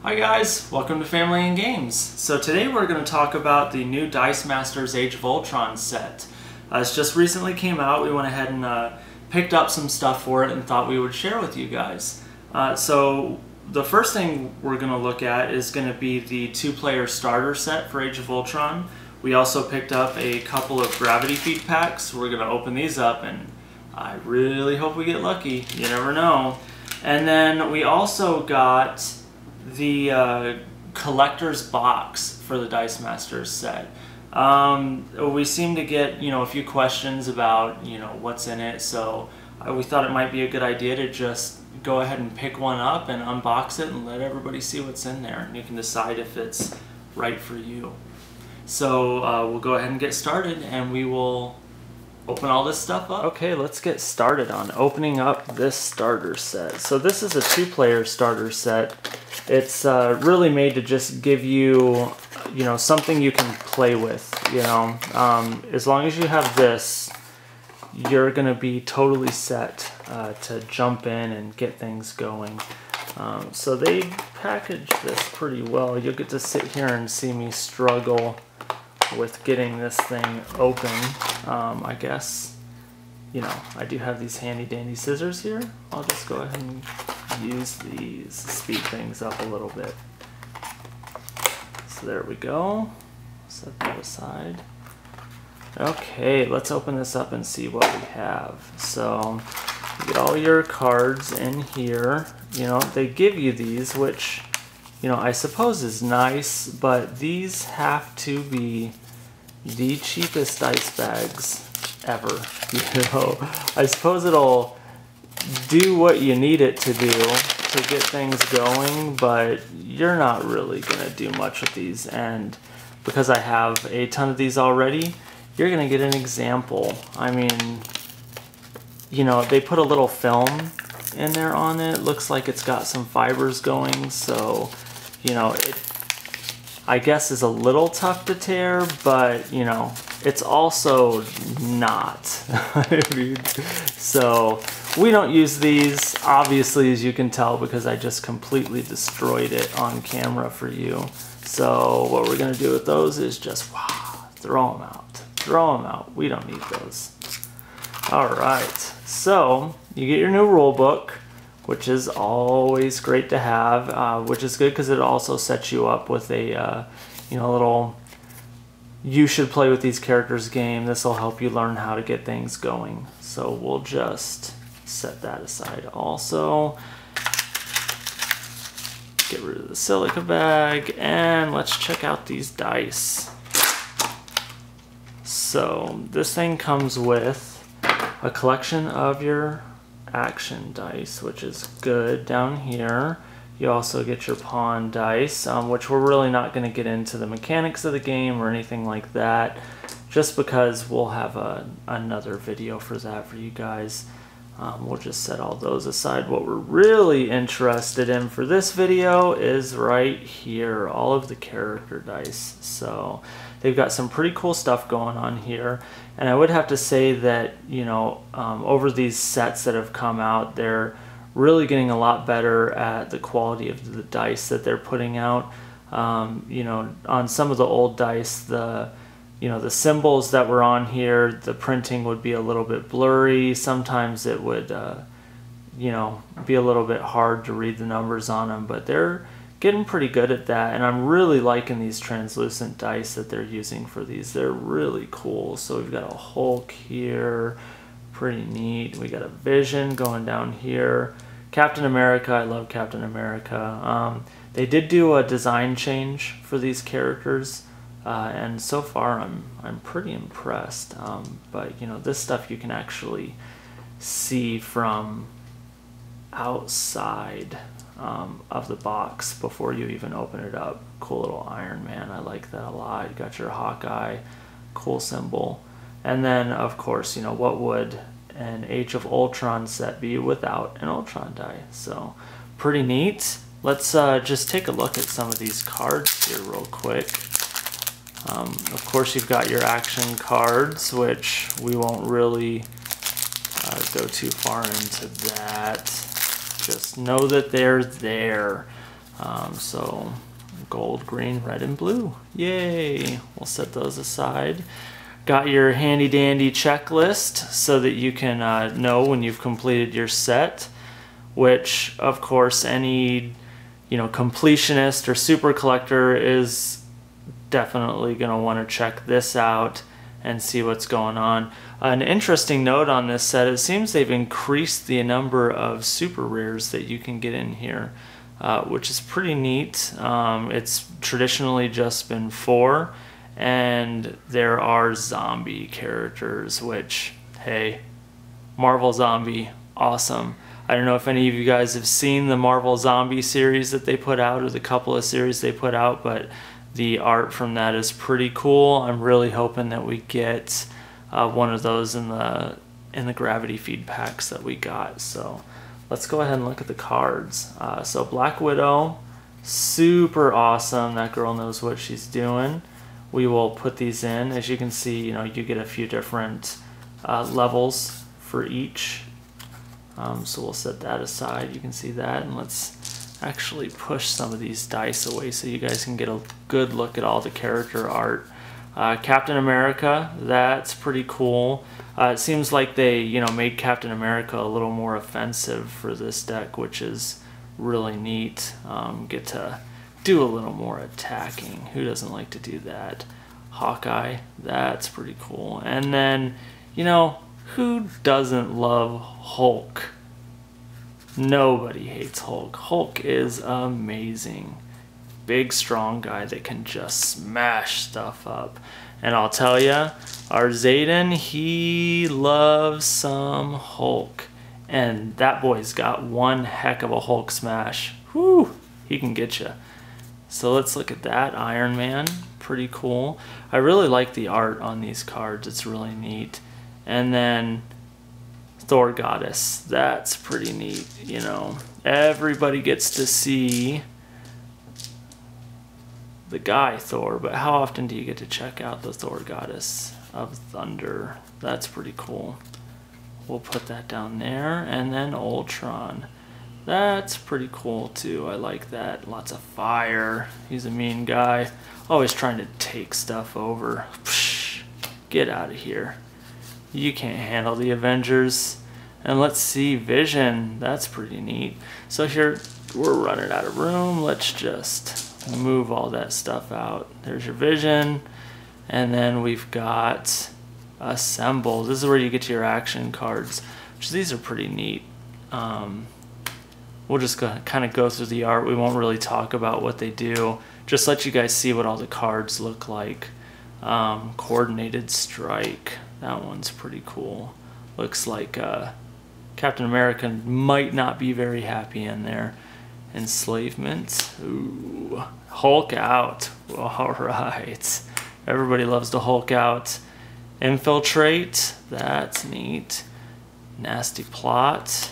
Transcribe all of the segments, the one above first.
Hi guys, welcome to Family and Games. So today we're going to talk about the new Dice Masters Age of Ultron set. It's just recently came out. We went ahead and picked up some stuff for it and thought we would share with you guys. So the first thing we're going to look at is going to be the 2-player starter set for Age of Ultron. We also picked up a couple of gravity feed packs. We're going to open these up and I really hope we get lucky. You never know. And then we also got the collector's box for the Dice Masters set. We seem to get, a few questions about, what's in it, so we thought it might be a good idea to just go ahead and pick one up and unbox it and let everybody see what's in there, and you can decide if it's right for you. So we'll go ahead and get started, and we will open all this stuff up. Okay, let's get started on opening up this starter set. So this is a 2-player starter set. It's really made to just give you, something you can play with, As long as you have this, you're going to be totally set to jump in and get things going. So they packaged this pretty well. You'll get to sit here and see me struggle with getting this thing open. I guess, I do have these handy dandy scissors here. I'll just go ahead and use these to speed things up a little bit. So there we go. Set that aside. Okay, let's open this up and see what we have. So you get all your cards in here. They give you these, which, I suppose is nice, but these have to be the cheapest dice bags ever. I suppose it'll do what you need it to do to get things going, but you're not really gonna do much with these. And because I have a ton of these already, you're gonna get an example. I mean, they put a little film in there on it. Looks like it's got some fibers going, so it, I guess, is a little tough to tear, but it's also not. So we don't use these, obviously, as you can tell, because I just completely destroyed it on camera for you. So what we're gonna do with those is just throw them out. Throw them out. We don't need those. All right, so you get your new rule book, which is always great to have, which is good because it also sets you up with a little you should play with these characters game. This will help you learn how to get things going. So we'll just set that aside. Also, get rid of the silica bag, and let's check out these dice. So this thing comes with a collection of your action dice, which is good. Down here you also get your pawn dice, which we're really not going to get into the mechanics of the game or anything like that, just because we'll have another video for that for you guys. We'll just set all those aside. What we're really interested in for this video is right here, all of the character dice. So they've got some pretty cool stuff going on here, and I would have to say that over these sets that have come out, they're really getting a lot better at the quality of the dice that they're putting out. On some of the old dice, the symbols that were on here, the printing would be a little bit blurry. Sometimes it would be a little bit hard to read the numbers on them, but they're getting pretty good at that, and I'm really liking these translucent dice that they're using for these. They're really cool. So we've got a Hulk here, pretty neat. We got a Vision going down here. Captain America, I love Captain America. They did do a design change for these characters, and so far I'm pretty impressed. But this stuff you can actually see from outside of the box before you even open it up. Cool little Iron Man, I like that a lot. You got your Hawkeye, cool symbol. And then of course, what would an Age of Ultron set be without an Ultron die? So pretty neat. Let's just take a look at some of these cards here real quick. Of course you've got your action cards, which we won't really go too far into that. Just know that they're there. So gold, green, red, and blue. Yay! We'll set those aside. Got your handy dandy checklist so that you can know when you've completed your set, which of course any completionist or super collector is definitely going to want to check this out and see what's going on. An interesting note on this set, it seems they've increased the number of super rares that you can get in here, which is pretty neat. It's traditionally just been 4, and there are zombie characters, which, hey, Marvel Zombie, awesome. I don't know if any of you guys have seen the Marvel Zombie series that they put out, or the couple of series they put out, but the art from that is pretty cool. I'm really hoping that we get one of those in the Gravity Feed packs that we got. So let's go ahead and look at the cards. So Black Widow, super awesome. That girl knows what she's doing. We will put these in. As you can see, you get a few different levels for each. So we'll set that aside. You can see that, and let's actually push some of these dice away so you guys can get a good look at all the character art. Captain America, that's pretty cool. It seems like they made Captain America a little more offensive for this deck, which is really neat. Get to do a little more attacking. Who doesn't like to do that? Hawkeye, that's pretty cool. And then, who doesn't love Hulk? Nobody hates Hulk. Hulk is amazing. Big, strong guy that can just smash stuff up. And I'll tell you, our Zayden, he loves some Hulk. And that boy's got one heck of a Hulk smash. Whew, he can get you. So let's look at that. Iron Man, pretty cool. I really like the art on these cards. It's really neat. And then Thor Goddess, that's pretty neat. Everybody gets to see the guy Thor, but how often do you get to check out the Thor Goddess of Thunder? That's pretty cool. We'll put that down there. And then Ultron, that's pretty cool too. I like that. Lots of fire. He's a mean guy, always trying to take stuff over. Psh, get out of here. You can't handle the Avengers. And let's see, Vision, that's pretty neat. So here, we're running out of room. Let's just move all that stuff out. There's your Vision. And then we've got Assemble. This is where you get your action cards, which these are pretty neat. We'll just kind of go through the art. We won't really talk about what they do. Just let you guys see what all the cards look like. Coordinated Strike. That one's pretty cool. Looks like Captain America might not be very happy in there. Enslavement. Ooh. Hulk out. All right. Everybody loves to Hulk out. Infiltrate. That's neat. Nasty Plot.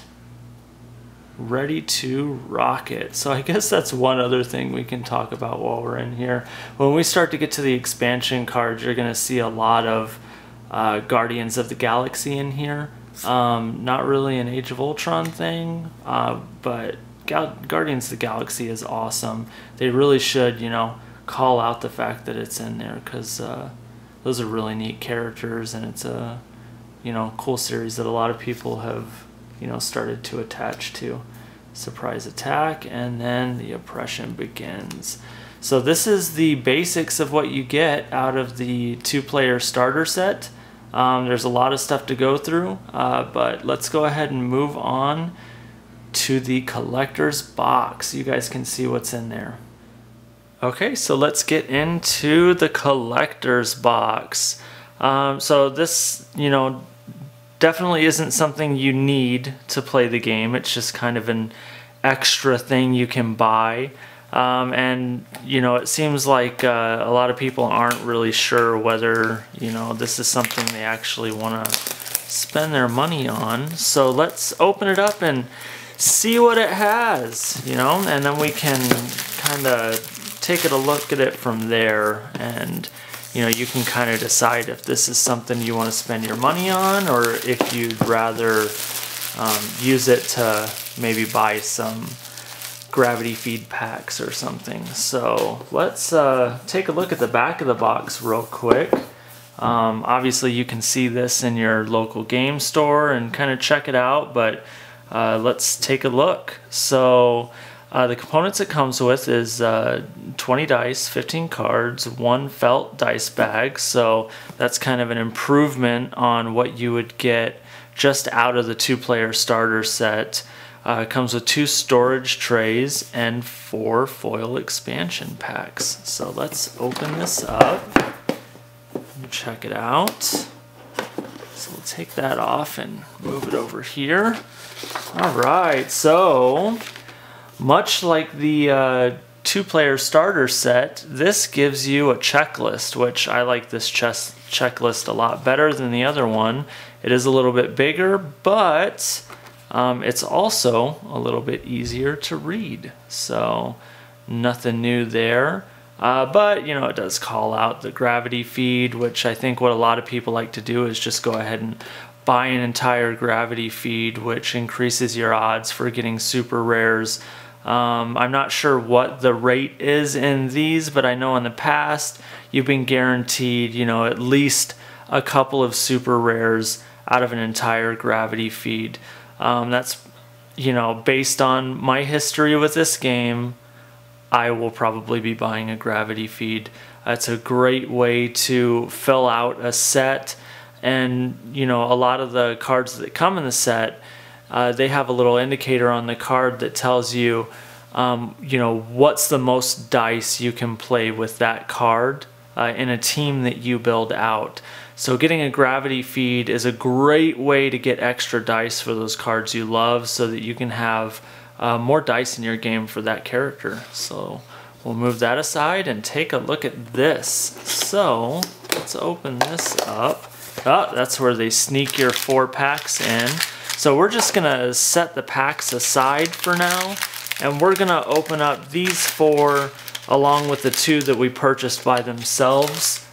Ready to Rocket. So I guess that's one other thing we can talk about while we're in here. When we start to get to the expansion cards, you're going to see a lot of Guardians of the Galaxy in here. Not really an Age of Ultron thing, but Guardians of the Galaxy is awesome. They really should, call out the fact that it's in there, because those are really neat characters, and it's a, cool series that a lot of people have, started to attach to. Surprise Attack, and then the Oppression Begins. So this is the basics of what you get out of the 2-player starter set. There's a lot of stuff to go through, but let's go ahead and move on to the collector's box. You guys can see what's in there. Okay, so let's get into the collector's box. So this, definitely isn't something you need to play the game. It's just kind of an extra thing you can buy. And it seems like a lot of people aren't really sure whether this is something they actually want to spend their money on. So let's open it up and see what it has, and then we can kind of take a look at it from there, and you can kind of decide if this is something you want to spend your money on, or if you'd rather use it to maybe buy some gravity feed packs or something. So let's take a look at the back of the box real quick. Obviously you can see this in your local game store and kind of check it out, but let's take a look. So the components it comes with is 20 dice, 15 cards, 1 felt dice bag. So that's kind of an improvement on what you would get just out of the 2-player starter set. It comes with 2 storage trays and 4 foil expansion packs. So let's open this up and check it out. So we'll take that off and move it over here. Alright, so much like the 2-player starter set, this gives you a checklist, which I like this checklist a lot better than the other one. It is a little bit bigger, but it's also a little bit easier to read. So nothing new there. But, you know, it does call out the gravity feed, which I think what a lot of people like to do is just go ahead and buy an entire gravity feed, which increases your odds for getting super rares. I'm not sure what the rate is in these, but I know in the past you've been guaranteed, you know, at least a couple of super rares out of an entire gravity feed. That's, you know, based on my history with this game, I will probably be buying a gravity feed. It's a great way to fill out a set, and you know, a lot of the cards that come in the set, they have a little indicator on the card that tells you, you know, what's the most dice you can play with that card in a team that you build out. So getting a gravity feed is a great way to get extra dice for those cards you love, so that you can have more dice in your game for that character. So we'll move that aside and take a look at this. So let's open this up. Oh, that's where they sneak your 4 packs in. So we're just gonna set the packs aside for now, and we're gonna open up these 4 along with the 2 that we purchased by themselves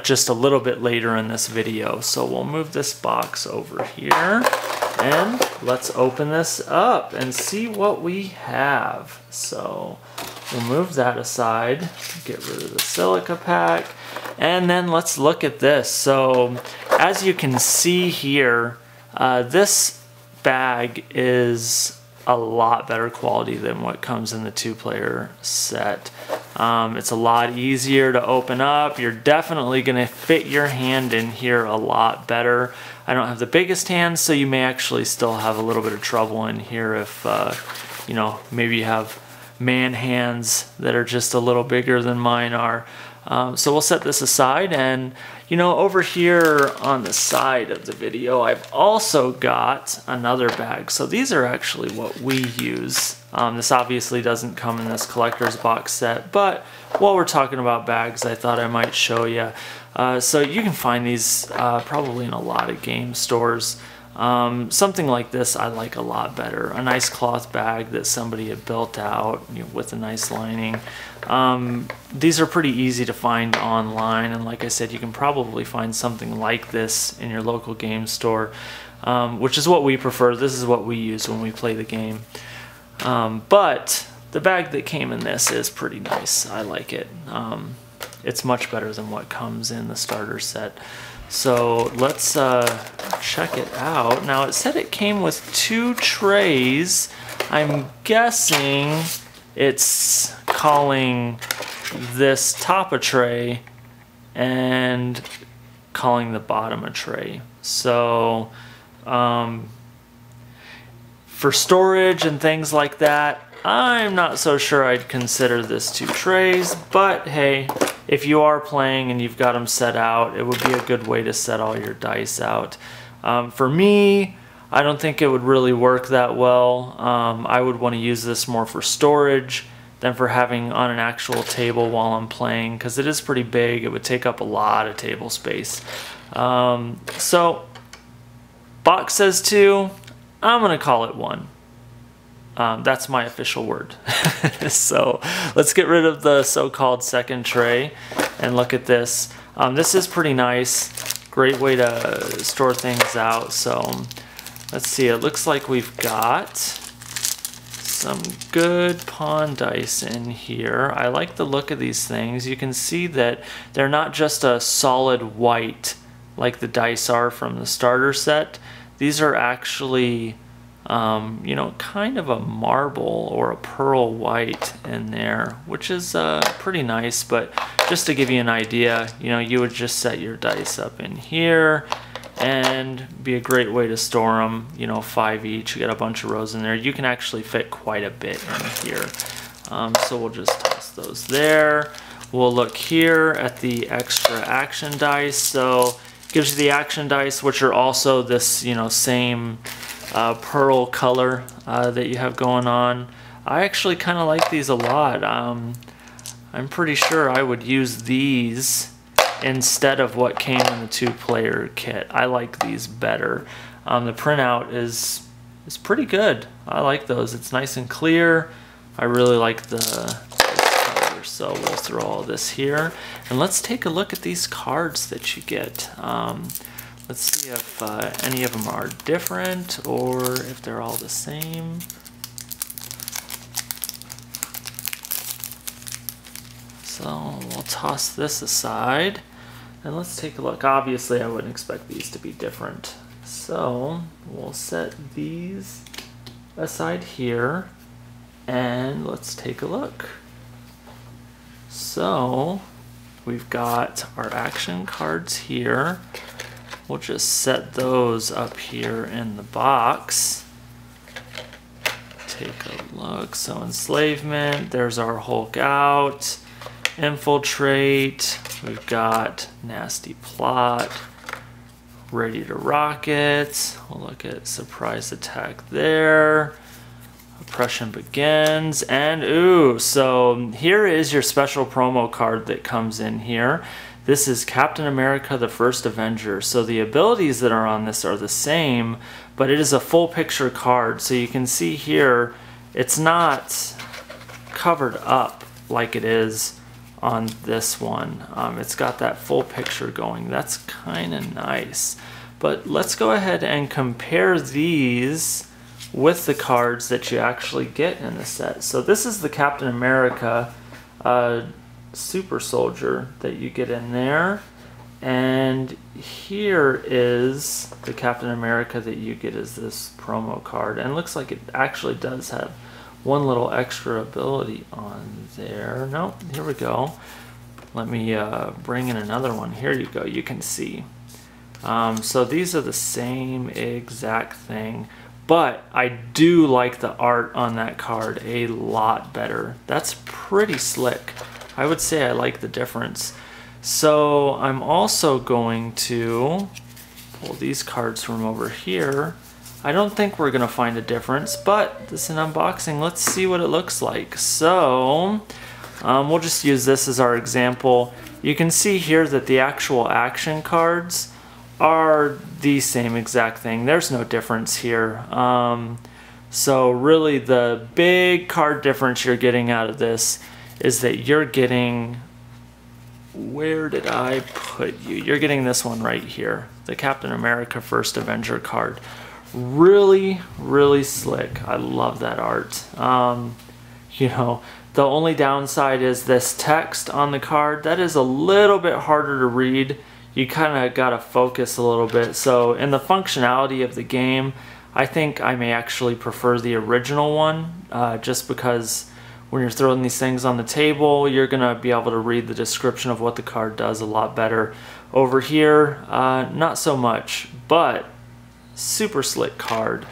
just a little bit later in this video. So we'll move this box over here and let's open this up and see what we have. So we'll move that aside, get rid of the silica pack, and then let's look at this. So as you can see here, this bag is a lot better quality than what comes in the 2-player set. It's a lot easier to open up. You're definitely going to fit your hand in here a lot better. I don't have the biggest hands, so you may actually still have a little bit of trouble in here if, you know, maybe you have man hands that are just a little bigger than mine are. So we'll set this aside, and you know, over here on the side of the video I've also got another bag. So these are actually what we use. This obviously doesn't come in this collector's box set, but while we're talking about bags, I thought I might show you. So you can find these probably in a lot of game stores. Something like this I like a lot better. A nice cloth bag that somebody had built out, you know, with a nice lining. These are pretty easy to find online, and like I said, you can probably find something like this in your local game store, which is what we prefer. This is what we use when we play the game. But the bag that came in this is pretty nice. I like it. It's much better than what comes in the starter set. So let's check it out. Now it said it came with 2 trays. I'm guessing it's calling this top a tray and calling the bottom a tray. So for storage and things like that, I'm not so sure I'd consider this 2 trays, but hey, if you are playing and you've got them set out, it would be a good way to set all your dice out. For me, I don't think it would really work that well. I would want to use this more for storage than for having on an actual table while I'm playing, because it is pretty big. It would take up a lot of table space. So, box says 2, I'm going to call it 1. That's my official word. So let's get rid of the so-called second tray and look at this. This is pretty nice. Great way to store things out. So let's see, it looks like we've got some good pawn dice in here. I like the look of these things. You can see that they're not just a solid white like the dice are from the starter set. These are actually, you know, kind of a marble or a pearl white in there, which is pretty nice. But just to give you an idea, you know, you would just set your dice up in here, and be a great way to store them. You know, 5 each. You got a bunch of rows in there. You can actually fit quite a bit in here. So we'll just toss those there. We'll look here at the extra action dice. So it gives you the action dice, which are also this, you know, same pearl color that you have going on. I actually kind of like these a lot. I'm pretty sure I would use these instead of what came in the 2-player kit. I like these better. The printout is pretty good. I like those. It's nice and clear. I really like the color. So we'll throw all this here, and let's take a look at these cards that you get. Let's see if any of them are different or if they're all the same. So we'll toss this aside, and let's take a look. Obviously, I wouldn't expect these to be different. So we'll set these aside here, and let's take a look. So we've got our action cards here. We'll just set those up here in the box. Take a look. So enslavement, there's our Hulk out. Infiltrate, we've got nasty plot, ready to rocket. We'll look at surprise attack there. Oppression begins, and ooh, so here is your special promo card that comes in here. This is Captain America, the First Avenger. So the abilities that are on this are the same, but it is a full picture card. So you can see here, it's not covered up like it is on this one. It's got that full picture going. That's kind of nice. But let's go ahead and compare these with the cards that you actually get in the set. So this is the Captain America Super Soldier that you get in there, and here is the Captain America that you get as this promo card, and it looks like it actually does have one little extra ability on there. Nope, here we go. Let me bring in another one. Here you go, you can see. So these are the same exact thing, but I do like the art on that card a lot better. That's pretty slick. I would say I like the difference. So I'm also going to pull these cards from over here. I don't think we're gonna find a difference, but this is an unboxing. Let's see what it looks like. So we'll just use this as our example. You can see here that the actual action cards are the same exact thing. There's no difference here. So really the big card difference you're getting out of this is that you're getting, where did I put you? You're getting this one right here, the Captain America First Avenger card. Really, really slick. I love that art. You know, the only downside is this text on the card. That is a little bit harder to read. You kind of got to focus a little bit. So in the functionality of the game, I think I may actually prefer the original one, just because when you're throwing these things on the table, you're going to be able to read the description of what the card does a lot better. Over here, not so much, but super slick card.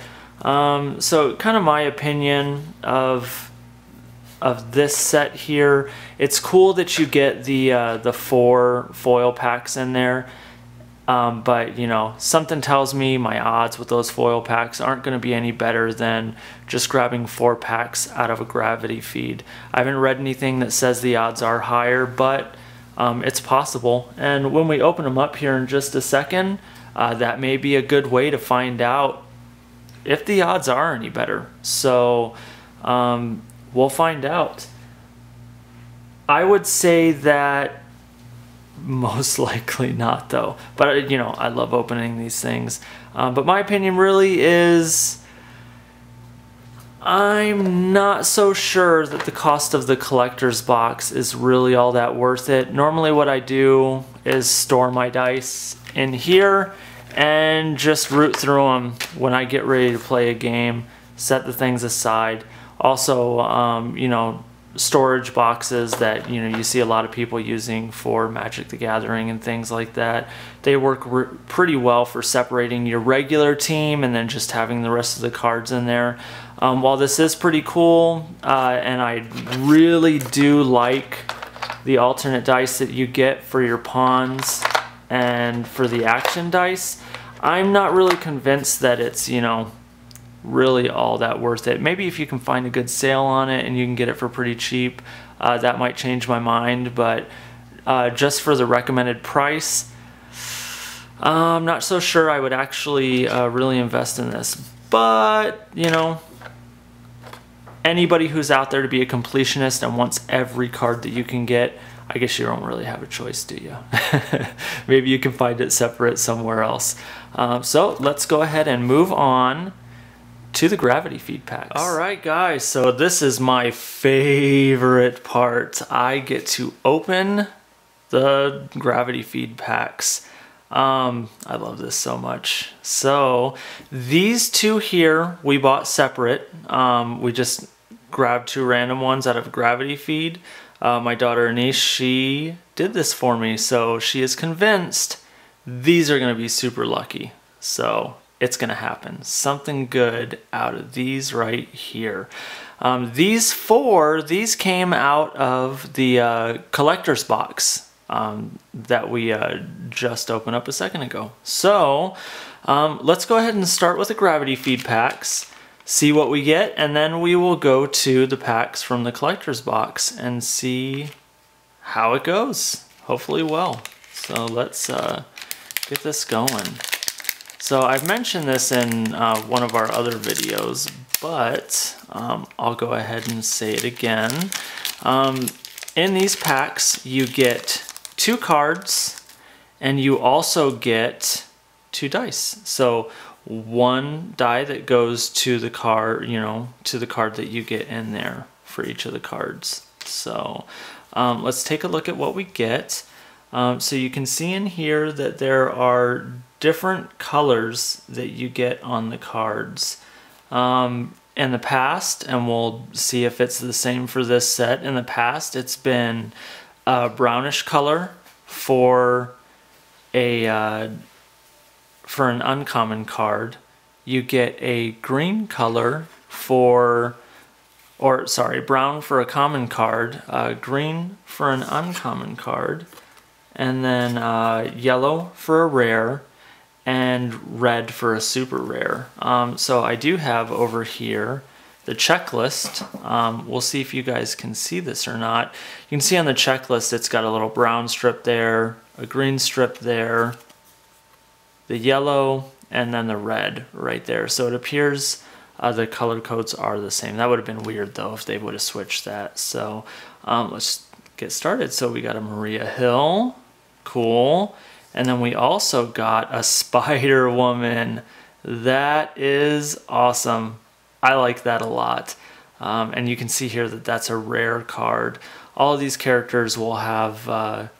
So kind of my opinion of this set here. It's cool that you get the 4 foil packs in there, but you know, something tells me my odds with those foil packs aren't going to be any better than just grabbing 4 packs out of a gravity feed. I haven't read anything that says the odds are higher, but it's possible. And when we open them up here in just a second, that may be a good way to find out if the odds are any better. So we'll find out. I would say that most likely not, though. But you know, I love opening these things. But my opinion really is, I'm not so sure that the cost of the collector's box is really all that worth it. Normally what I do is store my dice in here and just root through them when I get ready to play a game, set the things aside. Also, you know, storage boxes that you see a lot of people using for Magic the Gathering and things like that. They work pretty well for separating your regular team and then just having the rest of the cards in there. While this is pretty cool, and I really do like the alternate dice that you get for your pawns and for the action dice, I'm not really convinced that it's, really all that worth it. Maybe if you can find a good sale on it and you can get it for pretty cheap, that might change my mind, but just for the recommended price, I'm not so sure I would actually really invest in this. But, anybody who's out there to be a completionist and wants every card that you can get, I guess you don't really have a choice, do you? Maybe you can find it separate somewhere else. So let's go ahead and move on to the gravity feed packs. All right, guys, so this is my favorite part. I get to open the gravity feed packs. I love this so much. So these two here we bought separate. We just grabbed two random ones out of gravity feed. My daughter Anise, she did this for me, so she is convinced these are gonna be super lucky. So it's gonna happen. Something good out of these right here. These came out of the collector's box that we just opened up a second ago. So let's go ahead and start with the gravity feed packs, see what we get, and then we will go to the packs from the collector's box and see how it goes. Hopefully well. So let's get this going. So I've mentioned this in one of our other videos, but I'll go ahead and say it again. In these packs, you get 2 cards, and you also get 2 dice. So 1 die that goes to the card, to the card that you get in there for each of the cards. So let's take a look at what we get. So you can see in here that there are different colors that you get on the cards. In the past, and we'll see if it's the same for this set, in the past it's been a brownish color for an uncommon card. You get a green color for, or sorry, brown for a common card, green for an uncommon card, and then yellow for a rare, and red for a super rare. So I do have over here the checklist. We'll see if you guys can see this or not. You can see on the checklist it's got a little brown strip there, a green strip there, the yellow, and then the red right there. So it appears the color codes are the same. That would have been weird though if they would have switched that. So let's get started. So we got a Maria Hill, cool. And then we also got a Spider-Woman. That is awesome. I like that a lot. And you can see here that that's a rare card. All of these characters will have, at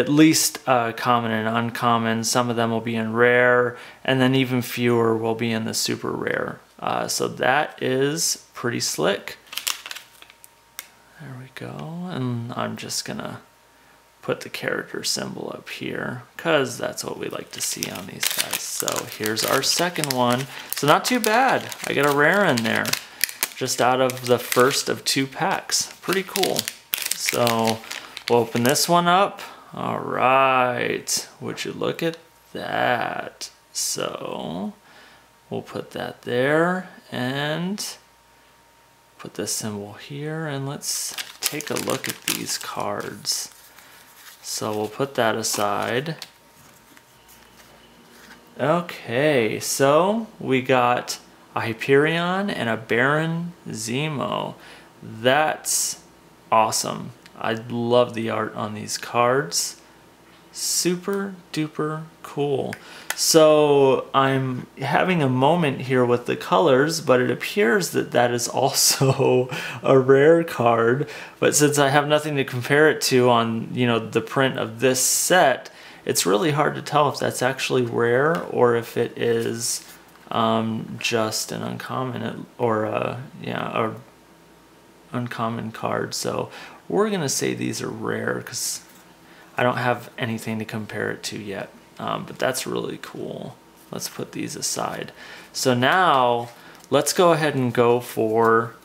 least common and uncommon. Some of them will be in rare, and then even fewer will be in the super rare. So that is pretty slick. There we go. And I'm just gonna put the character symbol up here because that's what we like to see on these guys. So here's our second one. So not too bad. I got a rare in there just out of the first of 2 packs. Pretty cool. So we'll open this one up. All right, would you look at that? So we'll put that there and put this symbol here, and let's take a look at these cards. So we'll put that aside. Okay, so we got a Hyperion and a Baron Zemo. That's awesome. I love the art on these cards. Super duper cool. So I'm having a moment here with the colors, but it appears that that is also a rare card. But since I have nothing to compare it to on, you know, the print of this set, it's really hard to tell if that's actually rare or if it is just an uncommon or a uncommon card. So we're gonna say these are rare because I don't have anything to compare it to yet. But that's really cool. Let's put these aside. So now let's go ahead and go for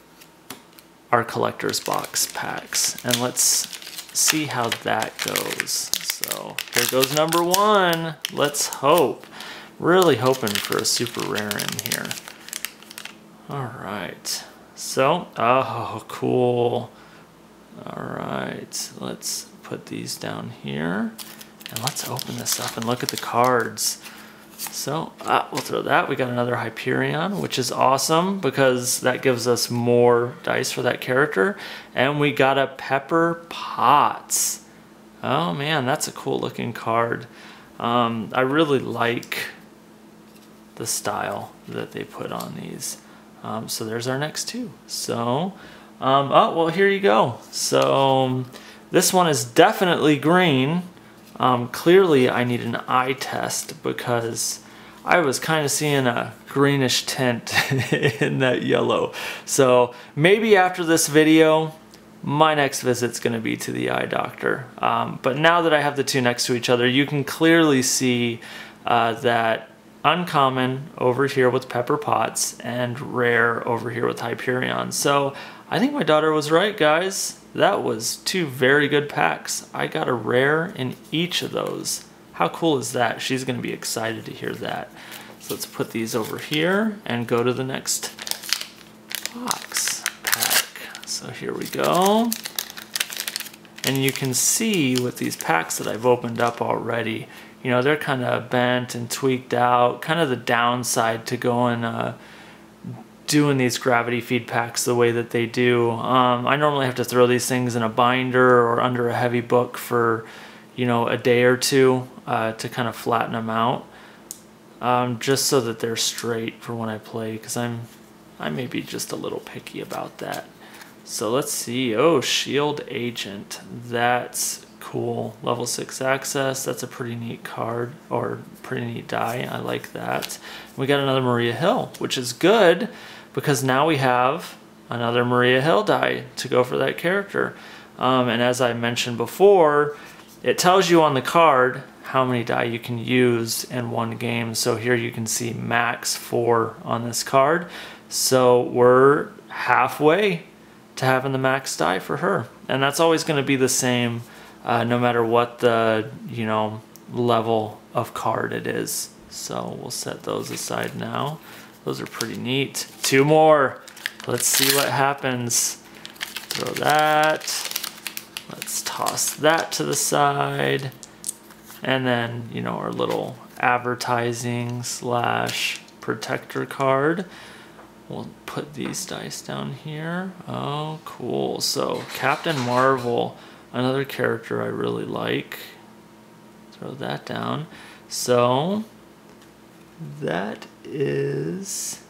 our collector's box packs and let's see how that goes. So here goes number one. Let's hope. Really hoping for a super rare in here. All right. So, oh, cool. All right. Let's put these down here. And let's open this up and look at the cards. So we'll throw that. We got another Hyperion, which is awesome because that gives us more dice for that character. And we got a Pepper Potts. Oh man, that's a cool looking card. I really like the style that they put on these. So there's our next two. So, oh, well, here you go. So this one is definitely green. Clearly I need an eye test because I was kind of seeing a greenish tint in that yellow. So maybe after this video, my next visit's going to be to the eye doctor. But now that I have the two next to each other, you can clearly see that uncommon over here with Pepper Potts and rare over here with Hyperion. So I think my daughter was right, guys. That was two very good packs. I got a rare in each of those. How cool is that? She's going to be excited to hear that. So let's put these over here and go to the next box pack. So here we go. And you can see with these packs that I've opened up already, you know, they're kind of bent and tweaked out. Kind of the downside to going doing these gravity feed packs the way that they do. I normally have to throw these things in a binder or under a heavy book for, you know, a day or two to kind of flatten them out, just so that they're straight for when I play, because I may be just a little picky about that. So let's see. Oh, Shield Agent. That's cool. Level 6 access. That's a pretty neat card, or pretty neat die. I like that. We got another Maria Hill, which is good, because now we have another Maria Hill die to go for that character. And as I mentioned before, it tells you on the card how many die you can use in one game. So here you can see max 4 on this card. So we're halfway to having the max die for her. And that's always going to be the same no matter what the, you know, level of card it is. So we'll set those aside now. Those are pretty neat. 2 more. Let's see what happens. Throw that. Let's toss that to the side. And then, you know, our little advertising / protector card. We'll put these dice down here. Oh, cool. So Captain Marvel, another character I really like. Throw that down. So that is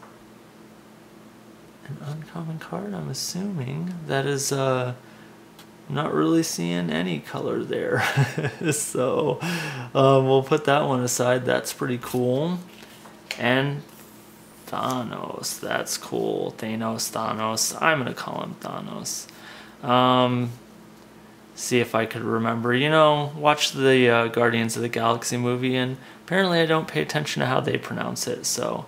an uncommon card, I'm assuming. That is not really seeing any color there. So we'll put that one aside. That's pretty cool. And Thanos, that's cool. Thanos. I'm gonna call him Thanos. See if I could remember. You know, watch the Guardians of the Galaxy movie, and apparently I don't pay attention to how they pronounce it. So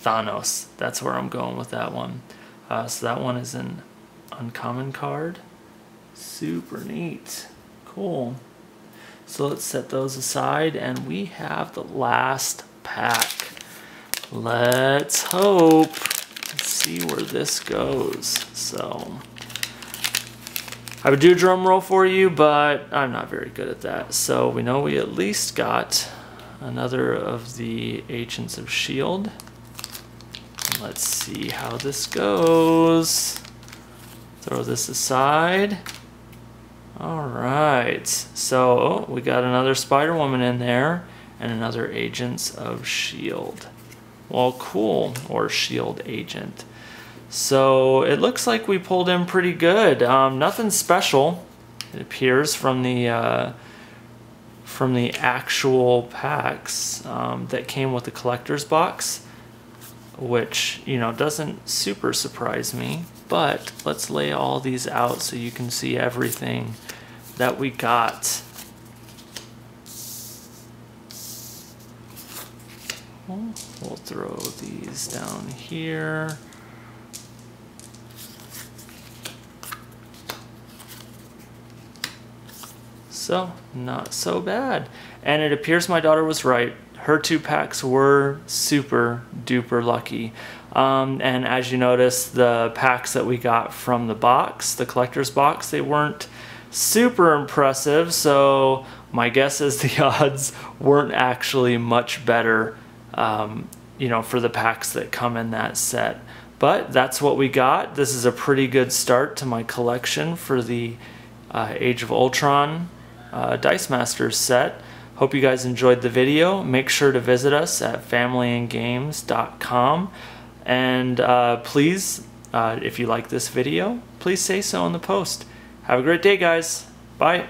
Thanos, that's where I'm going with that one. So that one is an uncommon card. Super neat. Cool. So let's set those aside, and we have the last pack. Let's hope. Let's see where this goes. So I would do a drum roll for you, but I'm not very good at that. So we know we at least got another of the Agents of S.H.I.E.L.D. Let's see how this goes. Throw this aside. All right, so we got another Spider-Woman in there, and another Agents of S.H.I.E.L.D. Well, cool, or S.H.I.E.L.D. agent. So it looks like we pulled in pretty good. Nothing special, it appears, from the actual packs that came with the collector's box, which, you know, doesn't super surprise me. But let's lay all these out so you can see everything that we got. We'll throw these down here. So, not so bad. And it appears my daughter was right. Her 2 packs were super duper lucky. And as you notice, the packs that we got from the box, the collector's box, they weren't super impressive. So my guess is the odds weren't actually much better, you know, for the packs that come in that set. But that's what we got. This is a pretty good start to my collection for the Age of Ultron Dice Masters set. Hope you guys enjoyed the video. Make sure to visit us at familyandgames.com. And please, if you like this video, please say so in the post. Have a great day, guys. Bye.